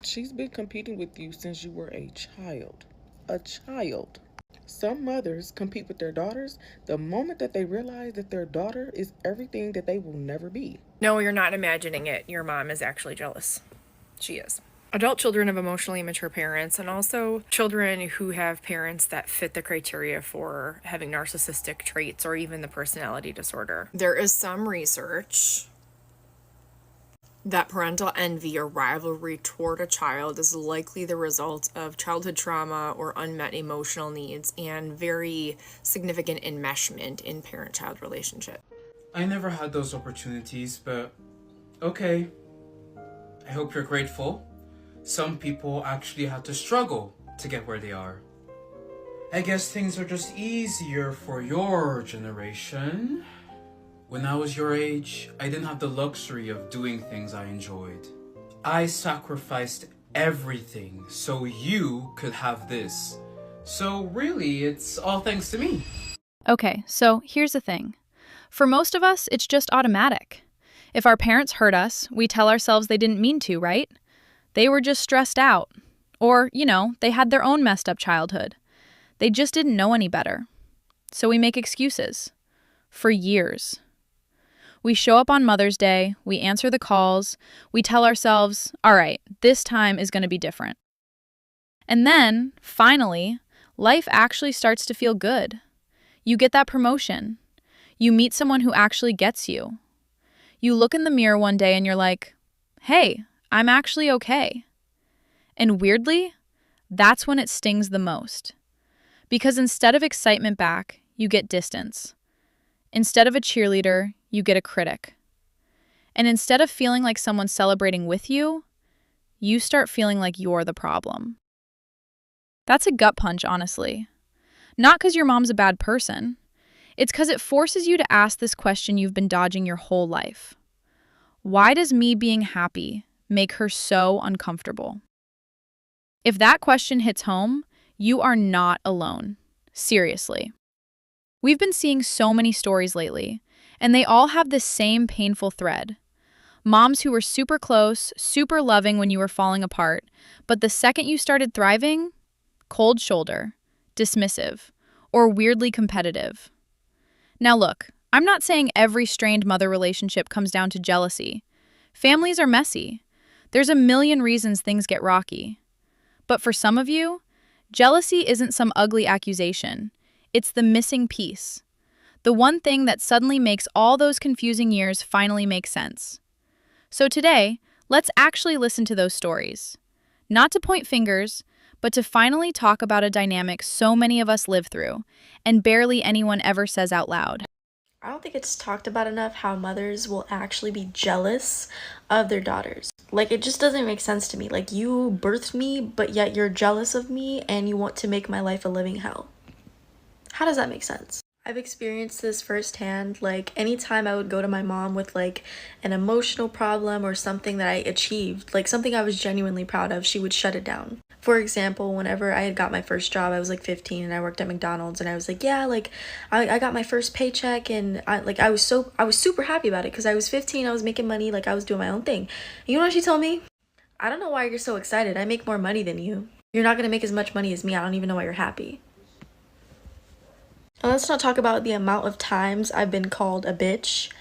She's been competing with you since you were a child. A child. Some mothers compete with their daughters the moment that they realize that their daughter is everything that they will never be. No, you're not imagining it. Your mom is actually jealous. She is. Adult children of emotionally immature parents, and also children who have parents that fit the criteria for having narcissistic traits or even the personality disorder. There is some research that parental envy or rivalry toward a child is likely the result of childhood trauma or unmet emotional needs and very significant enmeshment in parent-child relationship. I never had those opportunities, but okay. I hope you're grateful. Some people actually had to struggle to get where they are. I guess things are just easier for your generation. When I was your age, I didn't have the luxury of doing things I enjoyed. I sacrificed everything so you could have this. So really, it's all thanks to me. Okay, so here's the thing. For most of us, it's just automatic. If our parents hurt us, we tell ourselves they didn't mean to, right? They were just stressed out. Or, they had their own messed up childhood. They just didn't know any better. So we make excuses. For years. We show up on Mother's Day, we answer the calls, we tell ourselves, all right, this time is going to be different. And then, finally, life actually starts to feel good. You get that promotion. You meet someone who actually gets you. You look in the mirror one day and you're like, hey, I'm actually okay. And weirdly, that's when it stings the most. Because instead of excitement back, you get distance. Instead of a cheerleader, you get a critic. And instead of feeling like someone's celebrating with you, you start feeling like you're the problem. That's a gut punch, honestly. Not because your mom's a bad person. It's because it forces you to ask this question you've been dodging your whole life. Why does me being happy make her so uncomfortable? If that question hits home, you are not alone. Seriously. We've been seeing so many stories lately, and they all have this same painful thread. Moms who were super close, super loving when you were falling apart, but the second you started thriving, cold shoulder, dismissive, or weirdly competitive. Now look, I'm not saying every strained mother relationship comes down to jealousy. Families are messy. There's a million reasons things get rocky. But for some of you, jealousy isn't some ugly accusation. It's the missing piece. The one thing that suddenly makes all those confusing years finally make sense. So today, let's actually listen to those stories. Not to point fingers, but to finally talk about a dynamic so many of us live through, and barely anyone ever says out loud. I don't think it's talked about enough how mothers will actually be jealous of their daughters. Like, it just doesn't make sense to me. Like, you birthed me, but yet you're jealous of me and you want to make my life a living hell. How does that make sense? I've experienced this firsthand. Like, anytime I would go to my mom with like an emotional problem or something that I achieved, like something I was genuinely proud of, she would shut it down. For example, whenever I had got my first job, I was like 15 and I worked at McDonald's, and I was like, yeah, like I got my first paycheck, and I was super happy about it because I was 15, I was making money, like I was doing my own thing. You know what she told me? I don't know why you're so excited. I make more money than you. You're not gonna make as much money as me. I don't even know why you're happy. And let's not talk about the amount of times I've been called a bitch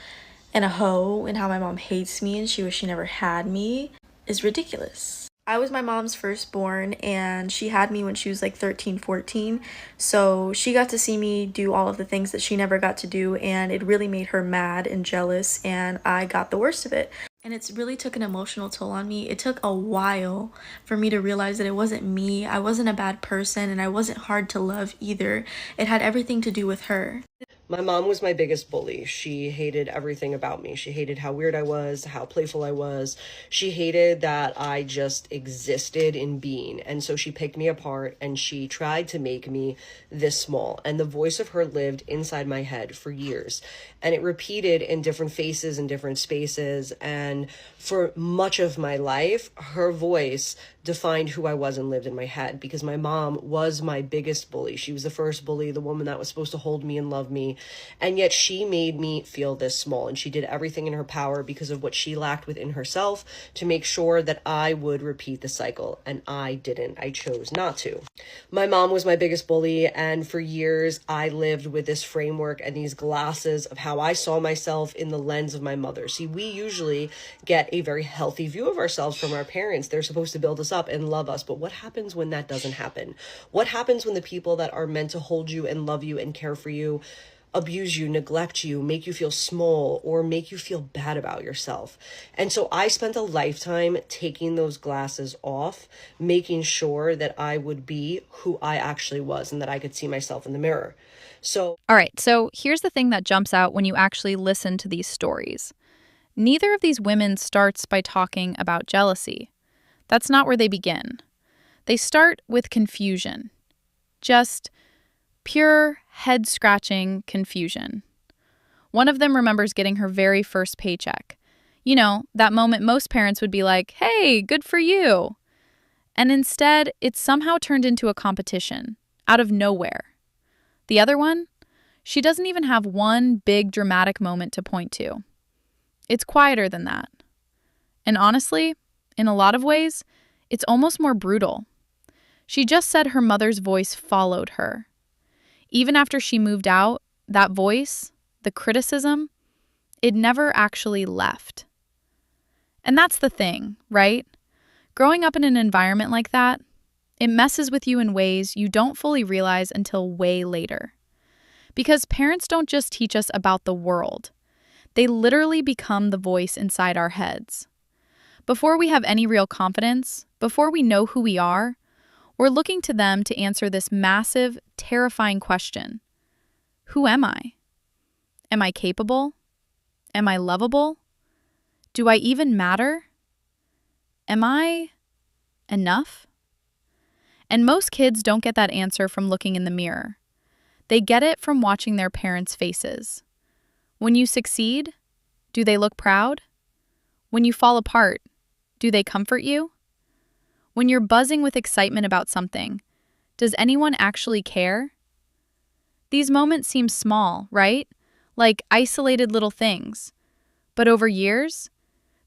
and a hoe, and how my mom hates me and she wished she never had me is ridiculous. I was my mom's firstborn, and she had me when she was like 13, 14. So she got to see me do all of the things that she never got to do, and it really made her mad and jealous, and I got the worst of it. And it's really took an emotional toll on me. It took a while for me to realize that it wasn't me. I wasn't a bad person, and I wasn't hard to love either. It had everything to do with her. My mom was my biggest bully. She hated everything about me. She hated how weird I was, how playful I was. She hated that I just existed in being. And so she picked me apart, and she tried to make me this small. And the voice of her lived inside my head for years. And it repeated in different faces and different spaces. And for much of my life, her voice defined who I was and lived in my head, because my mom was my biggest bully. She was the first bully, the woman that was supposed to hold me and love love me. And yet she made me feel this small, and she did everything in her power because of what she lacked within herself to make sure that I would repeat the cycle. And I didn't. I chose not to. My mom was my biggest bully, and for years I lived with this framework and these glasses of how I saw myself in the lens of my mother. See, we usually get a very healthy view of ourselves from our parents. They're supposed to build us up and love us. But what happens when that doesn't happen? What happens when the people that are meant to hold you and love you and care for you abuse you, neglect you, make you feel small, or make you feel bad about yourself? And so I spent a lifetime taking those glasses off, making sure that I would be who I actually was and that I could see myself in the mirror. So, All right, so here's the thing that jumps out when you actually listen to these stories. Neither of these women starts by talking about jealousy. That's not where they begin. They start with confusion. Just pure head-scratching confusion. One of them remembers getting her very first paycheck. You know, that moment most parents would be like, "Hey, good for you." And instead, it's somehow turned into a competition, out of nowhere. The other one, she doesn't even have one big dramatic moment to point to. It's quieter than that. And honestly, in a lot of ways, it's almost more brutal. She just said her mother's voice followed her. Even after she moved out, that voice, the criticism, it never actually left. And that's the thing, right? Growing up in an environment like that, it messes with you in ways you don't fully realize until way later. Because parents don't just teach us about the world. They literally become the voice inside our heads. Before we have any real confidence, before we know who we are, we're looking to them to answer this massive, terrifying question. Who am I? Am I capable? Am I lovable? Do I even matter? Am I enough? And most kids don't get that answer from looking in the mirror. They get it from watching their parents' faces. When you succeed, do they look proud? When you fall apart, do they comfort you? When you're buzzing with excitement about something, does anyone actually care? These moments seem small, right? Like isolated little things. But over years,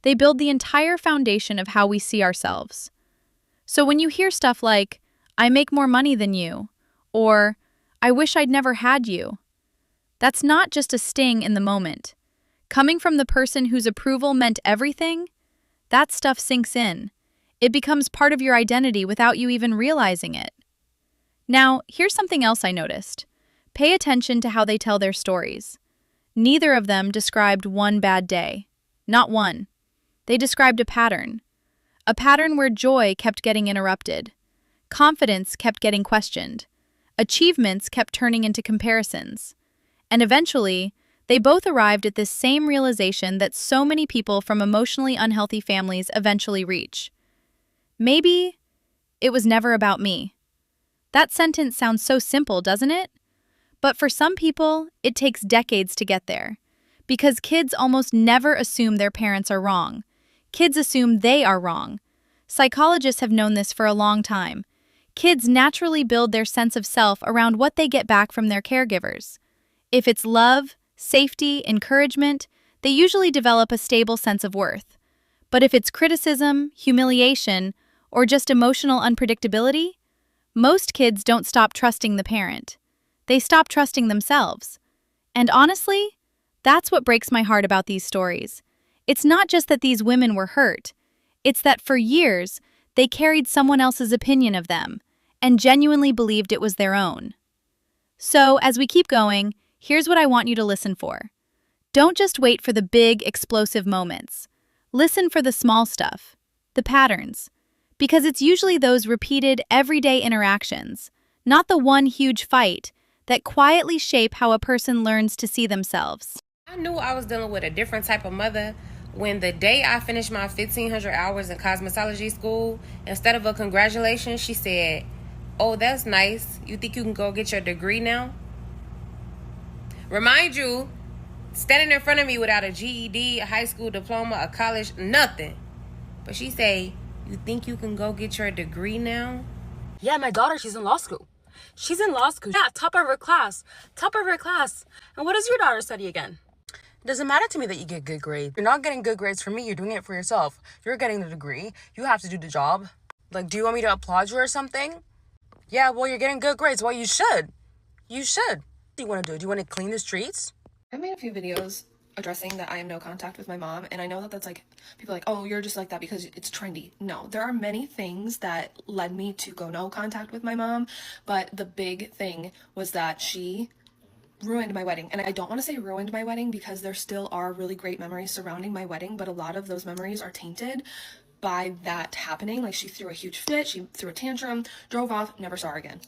they build the entire foundation of how we see ourselves. So when you hear stuff like, "I make more money than you," or "I wish I'd never had you," that's not just a sting in the moment. Coming from the person whose approval meant everything, that stuff sinks in. It becomes part of your identity without you even realizing it. Now, here's something else I noticed. Pay attention to how they tell their stories. Neither of them described one bad day. Not one. They described a pattern. A pattern where joy kept getting interrupted. Confidence kept getting questioned. Achievements kept turning into comparisons. And eventually, they both arrived at this same realization that so many people from emotionally unhealthy families eventually reach. Maybe it was never about me. That sentence sounds so simple, doesn't it? But for some people, it takes decades to get there. Because kids almost never assume their parents are wrong. Kids assume they are wrong. Psychologists have known this for a long time. Kids naturally build their sense of self around what they get back from their caregivers. If it's love, safety, encouragement, they usually develop a stable sense of worth. But if it's criticism, humiliation, or just emotional unpredictability, most kids don't stop trusting the parent. They stop trusting themselves. And honestly, that's what breaks my heart about these stories. It's not just that these women were hurt. It's that for years, they carried someone else's opinion of them and genuinely believed it was their own. So, as we keep going, here's what I want you to listen for. Don't just wait for the big, explosive moments. Listen for the small stuff, the patterns, because it's usually those repeated, everyday interactions, not the one huge fight, that quietly shape how a person learns to see themselves. I knew I was dealing with a different type of mother when the day I finished my 1,500 hours in cosmetology school, instead of a congratulations, she said, "Oh, that's nice. You think you can go get your degree now?" Remind you, standing in front of me without a GED, a high school diploma, a college, nothing. But she say, "You think you can go get your degree now?" Yeah, my daughter, she's in law school. She's in law school. Yeah, top of her class. Top of her class. And what does your daughter study again? It doesn't matter to me that you get good grades. You're not getting good grades for me. You're doing it for yourself. You're getting the degree. You have to do the job. Like, do you want me to applaud you or something? Yeah, well, you're getting good grades. Well, you should. You should. What do you want to do? Do you want to clean the streets? I made a few videos addressing that I am no contact with my mom, and I know that that's like, people are like, oh, you're just like that because it's trendy. No, there are many things that led me to go no contact with my mom, but the big thing was that she ruined my wedding. And I don't want to say ruined my wedding because there still are really great memories surrounding my wedding, but a lot of those memories are tainted by that happening. Like, she threw a huge fit, she threw a tantrum, drove off, never saw her again.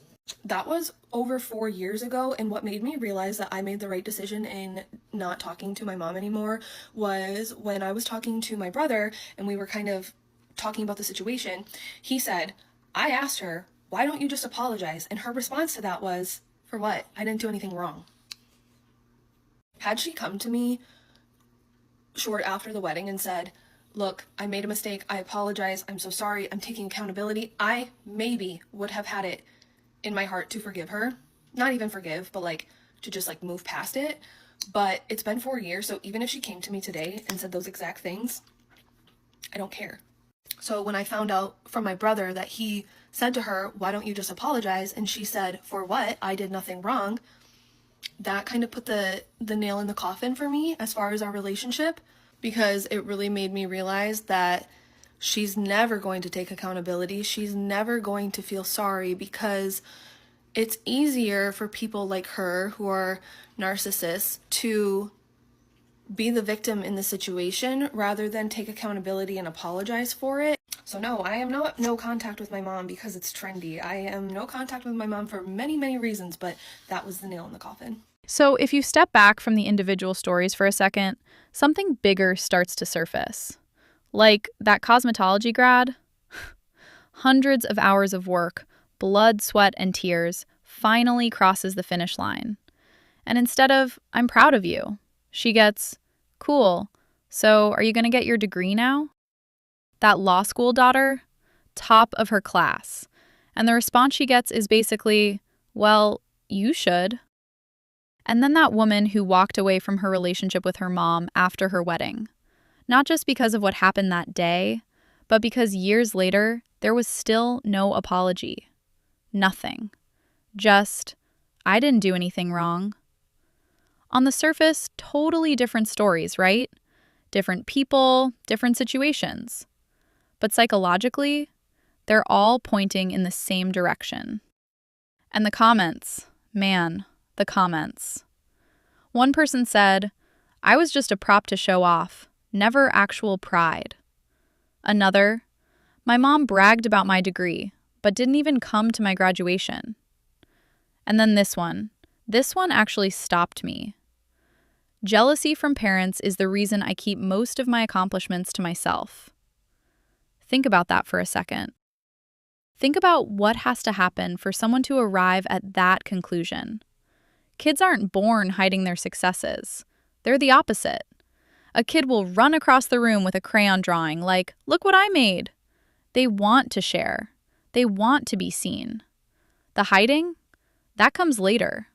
That was over 4 years ago, and what made me realize that I made the right decision in not talking to my mom anymore was when I was talking to my brother and we were kind of talking about the situation. He said, I asked her, why don't you just apologize? And her response to that was, for what? I didn't do anything wrong. Had she come to me short after the wedding and said, look, I made a mistake, I apologize, I'm so sorry, I'm taking accountability, I maybe would have had it in my heart to forgive her. Not even forgive, but like to just like move past it. But it's been 4 years, so even if she came to me today and said those exact things, I don't care. So when I found out from my brother that he said to her, why don't you just apologize? And she said, for what? I did nothing wrong. That kind of put the nail in the coffin for me as far as our relationship, because it really made me realize that she's never going to take accountability. She's never going to feel sorry, because it's easier for people like her who are narcissists to be the victim in the situation rather than take accountability and apologize for it. So no, I am not no contact with my mom because it's trendy. I am no contact with my mom for many, many reasons, but that was the nail in the coffin. So if you step back from the individual stories for a second, something bigger starts to surface. Like that cosmetology grad, hundreds of hours of work, blood, sweat, and tears, finally crosses the finish line. And instead of, I'm proud of you, she gets, cool, so are you going to get your degree now? That law school daughter, top of her class. And the response she gets is basically, well, you should. And then that woman who walked away from her relationship with her mom after her wedding. Not just because of what happened that day, but because years later, there was still no apology. Nothing. Just, I didn't do anything wrong. On the surface, totally different stories, right? Different people, different situations. But psychologically, they're all pointing in the same direction. And the comments, man, the comments. One person said, I was just a prop to show off, never actual pride. Another, my mom bragged about my degree, but didn't even come to my graduation. And then this one actually stopped me. Jealousy from parents is the reason I keep most of my accomplishments to myself. Think about that for a second. Think about what has to happen for someone to arrive at that conclusion. Kids aren't born hiding their successes. They're the opposite. A kid will run across the room with a crayon drawing like, look what I made. They want to share. They want to be seen. The hiding? That comes later.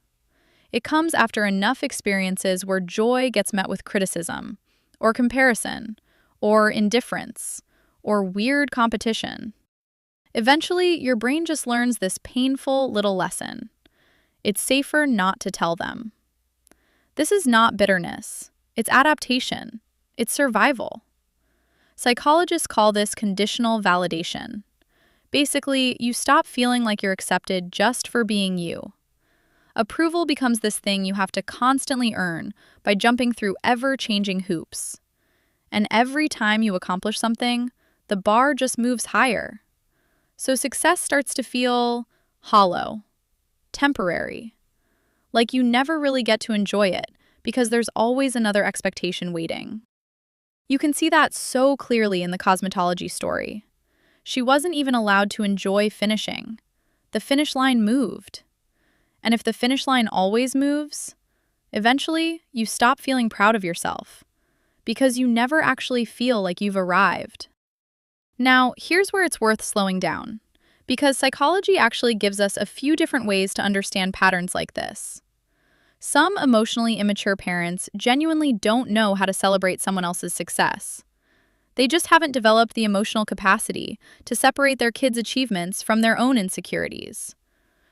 It comes after enough experiences where joy gets met with criticism, or comparison, or indifference, or weird competition. Eventually, your brain just learns this painful little lesson. It's safer not to tell them. This is not bitterness. It's adaptation. It's survival. Psychologists call this conditional validation. Basically, you stop feeling like you're accepted just for being you. Approval becomes this thing you have to constantly earn by jumping through ever-changing hoops. And every time you accomplish something, the bar just moves higher. So success starts to feel hollow, temporary, like you never really get to enjoy it because there's always another expectation waiting. You can see that so clearly in the cosmetology story. She wasn't even allowed to enjoy finishing. The finish line moved. And if the finish line always moves, eventually you stop feeling proud of yourself because you never actually feel like you've arrived. Now, here's where it's worth slowing down, because psychology actually gives us a few different ways to understand patterns like this. Some emotionally immature parents genuinely don't know how to celebrate someone else's success. They just haven't developed the emotional capacity to separate their kids' achievements from their own insecurities.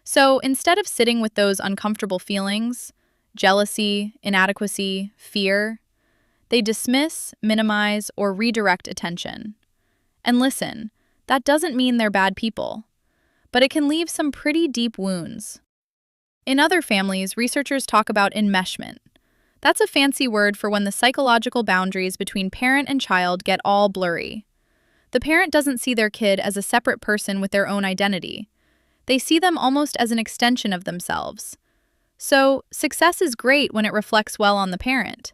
So instead of sitting with those uncomfortable feelings, jealousy, inadequacy, fear, they dismiss, minimize, or redirect attention. And listen, that doesn't mean they're bad people, but it can leave some pretty deep wounds. In other families, researchers talk about enmeshment. That's a fancy word for when the psychological boundaries between parent and child get all blurry. The parent doesn't see their kid as a separate person with their own identity. They see them almost as an extension of themselves. So, success is great when it reflects well on the parent.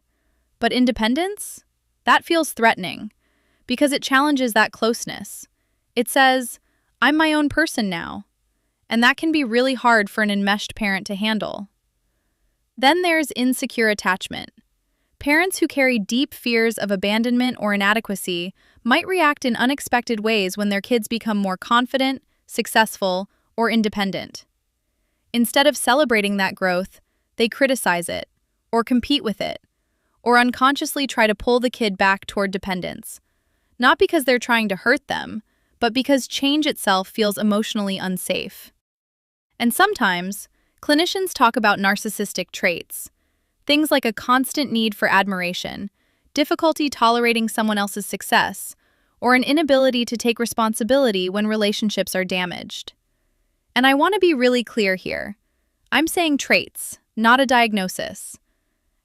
But independence? That feels threatening, because it challenges that closeness. It says, I'm my own person now. And that can be really hard for an enmeshed parent to handle. Then there's insecure attachment. Parents who carry deep fears of abandonment or inadequacy might react in unexpected ways when their kids become more confident, successful, or independent. Instead of celebrating that growth, they criticize it, or compete with it, or unconsciously try to pull the kid back toward dependence. Not because they're trying to hurt them, but because change itself feels emotionally unsafe. And sometimes, clinicians talk about narcissistic traits, things like a constant need for admiration, difficulty tolerating someone else's success, or an inability to take responsibility when relationships are damaged. And I want to be really clear here. I'm saying traits, not a diagnosis.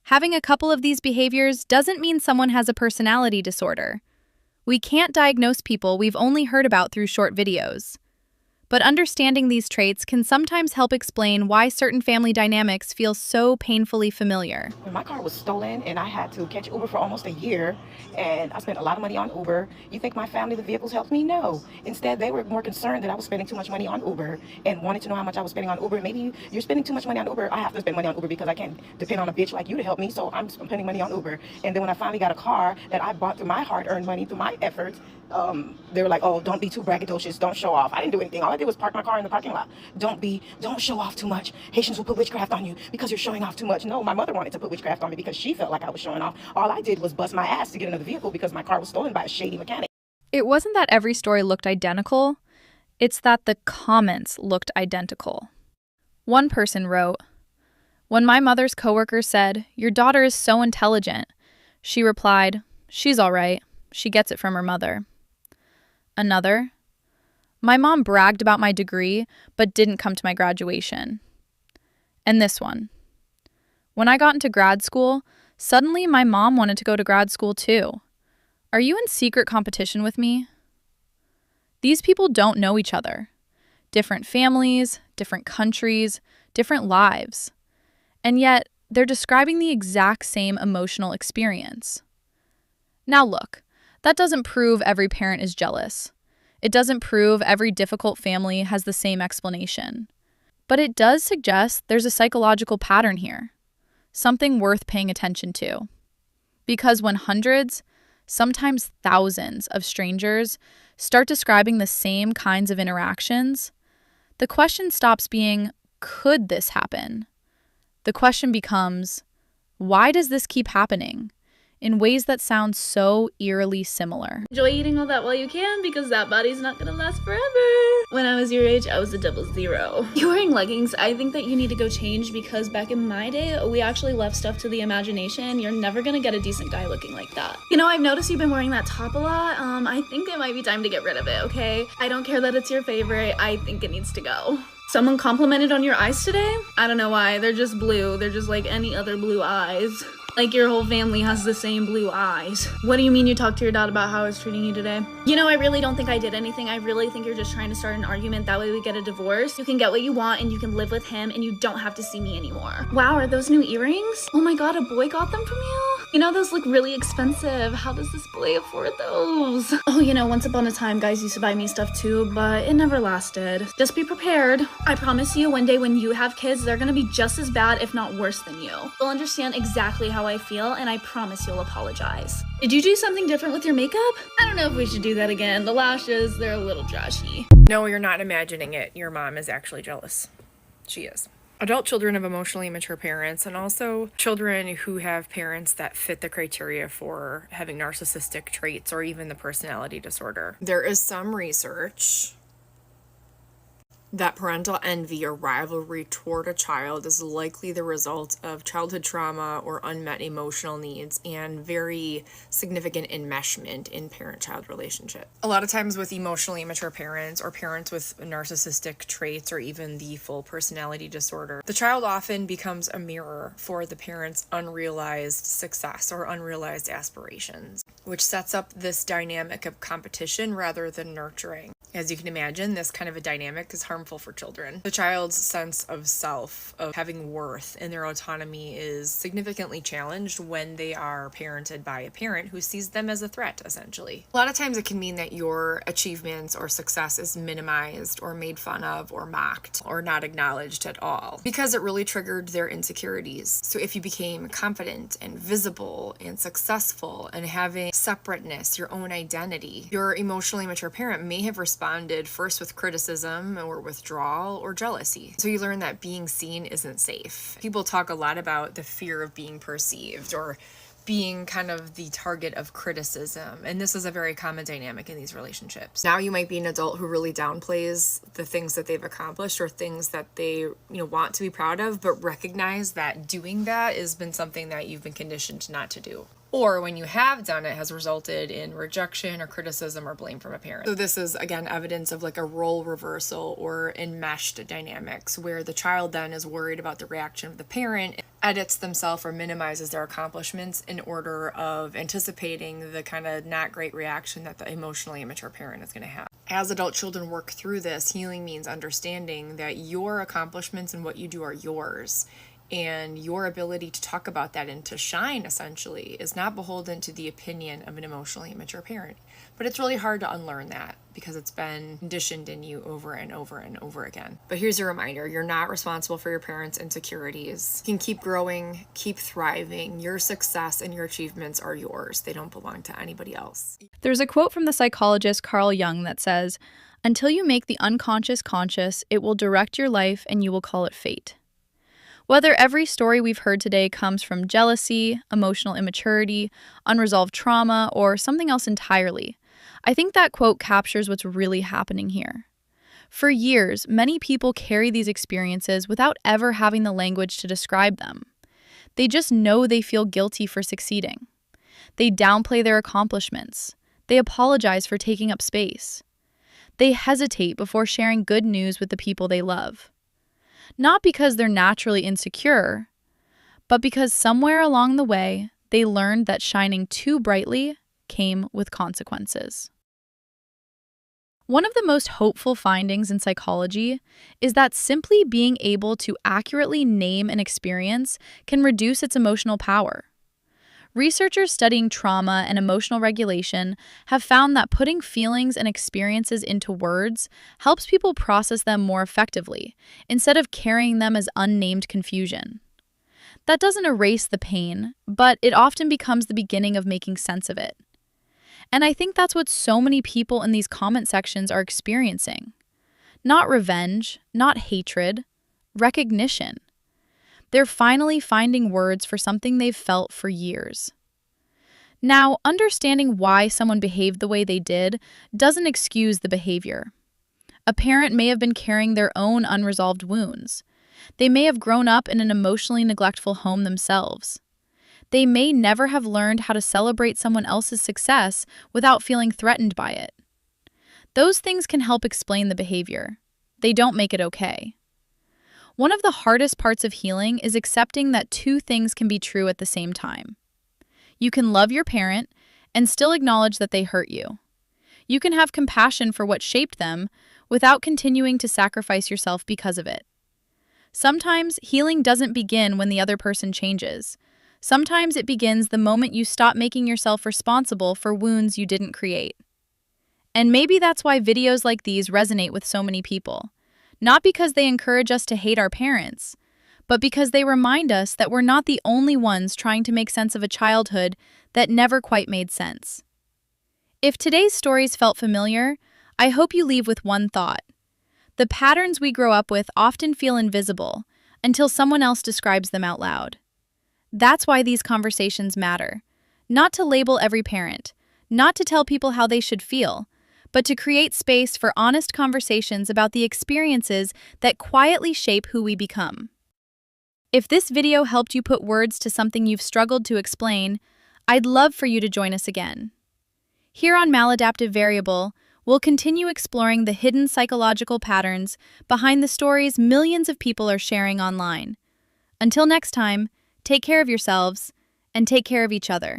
Having a couple of these behaviors doesn't mean someone has a personality disorder. We can't diagnose people we've only heard about through short videos. But understanding these traits can sometimes help explain why certain family dynamics feel so painfully familiar. When my car was stolen and I had to catch Uber for almost a year, and I spent a lot of money on Uber, you think my family, the vehicles helped me? No. Instead, they were more concerned that I was spending too much money on Uber and wanted to know how much I was spending on Uber. Maybe you're spending too much money on Uber. I have to spend money on Uber because I can't depend on a bitch like you to help me, so I'm spending money on Uber. And then when I finally got a car that I bought through my hard-earned money, through my efforts, they were like, oh, don't be too braggadocious, don't show off. I didn't do anything. All I did was park my car in the parking lot. Don't show off too much. Haitians will put witchcraft on you because you're showing off too much. No, my mother wanted to put witchcraft on me because she felt like I was showing off. All I did was bust my ass to get into the vehicle because my car was stolen by a shady mechanic. It wasn't that every story looked identical, it's that the comments looked identical. One person wrote, "When my mother's coworker said, 'Your daughter is so intelligent,' she replied, 'She's all right. She gets it from her mother.'" Another, "My mom bragged about my degree, but didn't come to my graduation." And this one, "When I got into grad school, suddenly my mom wanted to go to grad school too. Are you in secret competition with me?" These people don't know each other. Different families, different countries, different lives. And yet, they're describing the exact same emotional experience. Now look, that doesn't prove every parent is jealous. It doesn't prove every difficult family has the same explanation. But it does suggest there's a psychological pattern here, something worth paying attention to. Because when hundreds, sometimes thousands of strangers start describing the same kinds of interactions, the question stops being, could this happen? The question becomes, why does this keep happening? In ways that sound so eerily similar. Enjoy eating all that while you can, because that body's not gonna last forever. When I was your age, I was a 00. You're wearing leggings. I think that you need to go change, because back in my day, we actually left stuff to the imagination. You're never gonna get a decent guy looking like that. You know, I've noticed you've been wearing that top a lot. I think it might be time to get rid of it, okay? I don't care that it's your favorite. I think it needs to go. Someone complimented on your eyes today? I don't know why. They're just blue. They're just like any other blue eyes. Like your whole family has the same blue eyes. What do you mean you talked to your dad about how I was treating you today? You know, I really don't think I did anything. I really think you're just trying to start an argument. That way we get a divorce. You can get what you want and you can live with him and you don't have to see me anymore. Wow, are those new earrings? Oh my god, a boy got them from you? You know, those look really expensive. How does this boy afford those? Oh, you know, once upon a time, guys used to buy me stuff too, but it never lasted. Just be prepared. I promise you, one day when you have kids, they're gonna be just as bad, if not worse than you. They'll understand exactly how how I feel, and I promise you'll apologize. Did you do something different with your makeup? I don't know if we should do that again. The lashes, they're a little trashy. No, you're not imagining it. Your mom is actually jealous. She is. Adult children of emotionally immature parents, and also children who have parents that fit the criteria for having narcissistic traits or even the personality disorder. There is some research that parental envy or rivalry toward a child is likely the result of childhood trauma or unmet emotional needs and very significant enmeshment in parent-child relationship. A lot of times with emotionally immature parents or parents with narcissistic traits or even the full personality disorder, the child often becomes a mirror for the parent's unrealized success or unrealized aspirations, which sets up this dynamic of competition rather than nurturing. As you can imagine, this kind of a dynamic is harmful for children. The child's sense of self, of having worth and their autonomy is significantly challenged when they are parented by a parent who sees them as a threat, essentially. A lot of times it can mean that your achievements or success is minimized or made fun of or mocked or not acknowledged at all because it really triggered their insecurities. So if you became confident and visible and successful and having separateness, your own identity, your emotionally mature parent may have responded first with criticism or withdrawal or jealousy. So you learn that being seen isn't safe. People talk a lot about the fear of being perceived or being kind of the target of criticism. And this is a very common dynamic in these relationships. Now you might be an adult who really downplays the things that they've accomplished or things that they, want to be proud of, but recognize that doing that has been something that you've been conditioned not to do. Or when you have done it has resulted in rejection or criticism or blame from a parent. So this is, again, evidence of like a role reversal or enmeshed dynamics where the child then is worried about the reaction of the parent, edits themselves or minimizes their accomplishments in order of anticipating the kind of not great reaction that the emotionally immature parent is going to have. As adult children work through this, healing means understanding that your accomplishments and what you do are yours. And your ability to talk about that and to shine, essentially, is not beholden to the opinion of an emotionally immature parent. But it's really hard to unlearn that because it's been conditioned in you over and over and over again. But here's a reminder, you're not responsible for your parents' insecurities. You can keep growing, keep thriving. Your success and your achievements are yours. They don't belong to anybody else. There's a quote from the psychologist Carl Jung that says, "Until you make the unconscious conscious, it will direct your life and you will call it fate." Whether every story we've heard today comes from jealousy, emotional immaturity, unresolved trauma, or something else entirely, I think that quote captures what's really happening here. For years, many people carry these experiences without ever having the language to describe them. They just know they feel guilty for succeeding. They downplay their accomplishments. They apologize for taking up space. They hesitate before sharing good news with the people they love. Not because they're naturally insecure, but because somewhere along the way, they learned that shining too brightly came with consequences. One of the most hopeful findings in psychology is that simply being able to accurately name an experience can reduce its emotional power. Researchers studying trauma and emotional regulation have found that putting feelings and experiences into words helps people process them more effectively, instead of carrying them as unnamed confusion. That doesn't erase the pain, but it often becomes the beginning of making sense of it. And I think that's what so many people in these comment sections are experiencing. Not revenge, not hatred, recognition. They're finally finding words for something they've felt for years. Now, understanding why someone behaved the way they did doesn't excuse the behavior. A parent may have been carrying their own unresolved wounds. They may have grown up in an emotionally neglectful home themselves. They may never have learned how to celebrate someone else's success without feeling threatened by it. Those things can help explain the behavior. They don't make it okay. One of the hardest parts of healing is accepting that two things can be true at the same time. You can love your parent and still acknowledge that they hurt you. You can have compassion for what shaped them without continuing to sacrifice yourself because of it. Sometimes healing doesn't begin when the other person changes. Sometimes it begins the moment you stop making yourself responsible for wounds you didn't create. And maybe that's why videos like these resonate with so many people. Not because they encourage us to hate our parents, but because they remind us that we're not the only ones trying to make sense of a childhood that never quite made sense. If today's stories felt familiar, I hope you leave with one thought. The patterns we grow up with often feel invisible until someone else describes them out loud. That's why these conversations matter. Not to label every parent, not to tell people how they should feel, but to create space for honest conversations about the experiences that quietly shape who we become. If this video helped you put words to something you've struggled to explain, I'd love for you to join us again. Here on Maladaptive Variable, we'll continue exploring the hidden psychological patterns behind the stories millions of people are sharing online. Until next time, take care of yourselves and take care of each other.